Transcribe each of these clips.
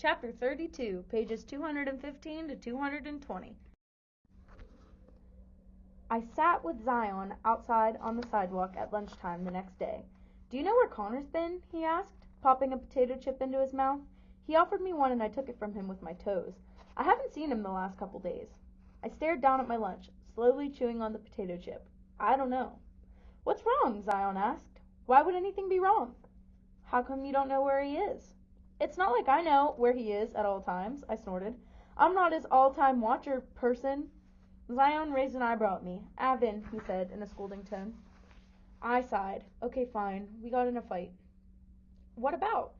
Chapter 32, pages 215 to 220. I sat with Zion outside on the sidewalk at lunchtime the next day. "Do you know where Connor's been?" he asked, popping a potato chip into his mouth. He offered me one and I took it from him with my toes. "I haven't seen him the last couple days." I stared down at my lunch, slowly chewing on the potato chip. "I don't know." "What's wrong?" Zion asked. "Why would anything be wrong?" "How come you don't know where he is?" "It's not like I know where he is at all times," I snorted. "I'm not his all-time watcher person." Zion raised an eyebrow at me. "Avin," he said in a scolding tone. I sighed. "Okay, fine. We got in a fight." "What about?"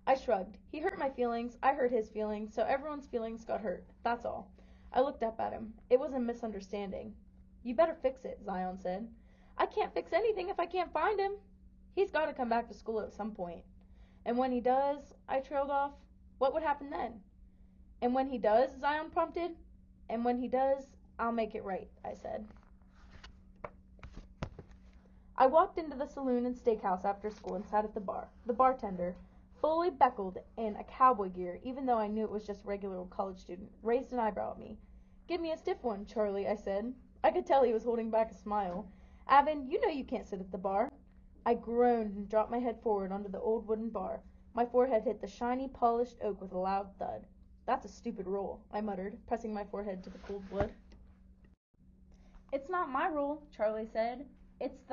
I shrugged. He hurt my feelings, I hurt his feelings, so everyone's feelings got hurt. That's all. I looked up at him. It was a misunderstanding. "You better fix it," Zion said. "I can't fix anything if I can't find him." "He's got to come back to school at some point." "And when he does," I trailed off. "What would happen then?" "And when he does," Zion prompted. "And when he does, I'll make it right," I said. I walked into the saloon and steakhouse after school and sat at the bar. The bartender, fully beckled in a cowboy gear, even though I knew it was just a regular old college student, raised an eyebrow at me. "Give me a stiff one, Charlie," I said. I could tell he was holding back a smile. "Avin, you know you can't sit at the bar." I groaned and dropped my head forward onto the old wooden bar. My forehead hit the shiny, polished oak with a loud thud. "That's a stupid rule," I muttered, pressing my forehead to the cold wood. "It's not my rule," Charlie said. "It's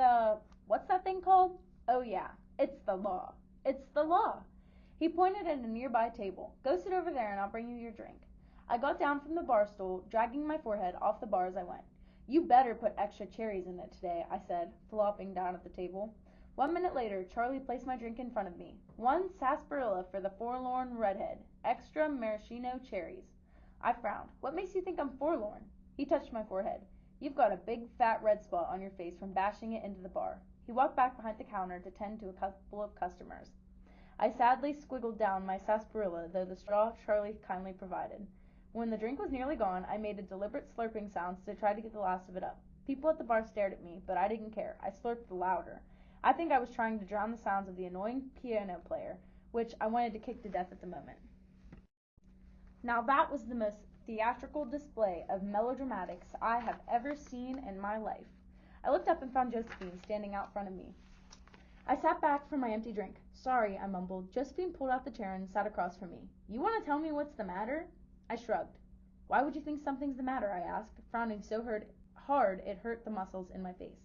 what's that thing called? Oh yeah, it's the law. It's the law." He pointed at a nearby table. "Go sit over there and I'll bring you your drink." I got down from the bar stool, dragging my forehead off the bar as I went. "You better put extra cherries in it today," I said, flopping down at the table. 1 minute later, Charlie placed my drink in front of me. "One sarsaparilla for the forlorn redhead. Extra maraschino cherries." I frowned. "What makes you think I'm forlorn?" He touched my forehead. "You've got a big fat red spot on your face from bashing it into the bar." He walked back behind the counter to tend to a couple of customers. I sadly squiggled down my sarsaparilla, though the straw Charlie kindly provided. When the drink was nearly gone, I made a deliberate slurping sound to try to get the last of it up. People at the bar stared at me, but I didn't care. I slurped louder. I think I was trying to drown the sounds of the annoying piano player, which I wanted to kick to death at the moment. Now that was the most theatrical display of melodramatics I have ever seen in my life. I looked up and found Josephine standing out front of me. I sat back from my empty drink. "Sorry," I mumbled. Josephine pulled out the chair and sat across from me. "You want to tell me what's the matter?" I shrugged. "Why would you think something's the matter?" I asked, frowning so hard it hurt the muscles in my face.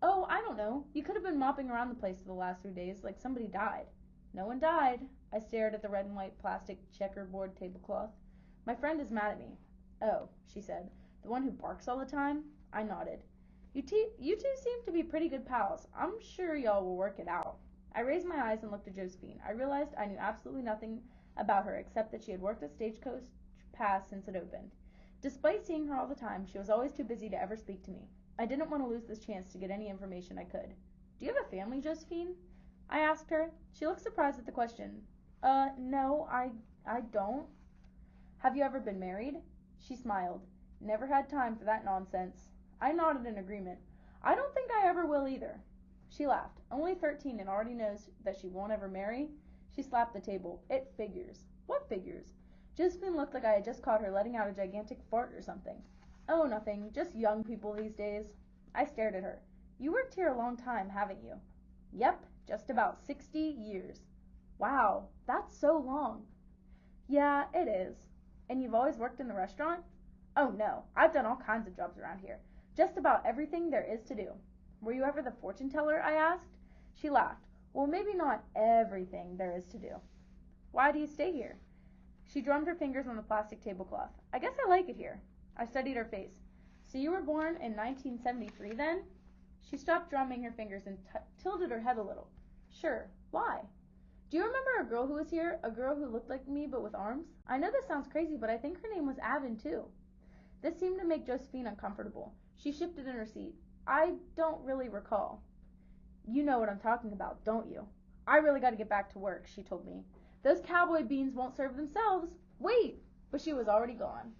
"Oh, I don't know. You could have been mopping around the place for the last 3 days like somebody died." "No one died." I stared at the red and white plastic checkerboard tablecloth. "My friend is mad at me." "Oh," she said. "The one who barks all the time?" I nodded. You two seem to be pretty good pals. I'm sure y'all will work it out." I raised my eyes and looked at Josephine. I realized I knew absolutely nothing about her except that she had worked at Stagecoach Pass since it opened. Despite seeing her all the time, she was always too busy to ever speak to me. I didn't want to lose this chance to get any information I could. "Do you have a family, Josephine?" I asked her. She looked surprised at the question. No, I don't." "Have you ever been married?" She smiled. "Never had time for that nonsense." I nodded in agreement. "I don't think I ever will either." She laughed. "Only 13 and already knows that she won't ever marry?" She slapped the table. "It figures." "What figures?" Josephine looked like I had just caught her letting out a gigantic fart or something. "Oh, nothing. Just young people these days." I stared at her. "You worked here a long time, haven't you?" "Yep, just about 60 years. "Wow, that's so long." "Yeah, it is." "And you've always worked in the restaurant?" "Oh, no. I've done all kinds of jobs around here. Just about everything there is to do." "Were you ever the fortune teller?" I asked. She laughed. "Well, maybe not everything there is to do." "Why do you stay here?" She drummed her fingers on the plastic tablecloth. "I guess I like it here." I studied her face. "So you were born in 1973 then?" She stopped drumming her fingers and tilted her head a little. "Sure. Why?" "Do you remember a girl who was here? A girl who looked like me but with arms? I know this sounds crazy, but I think her name was Avin too." This seemed to make Josephine uncomfortable. She shifted in her seat. "I don't really recall." "You know what I'm talking about, don't you?" "I really got to get back to work," she told me. "Those cowboy beans won't serve themselves. Wait!" But she was already gone.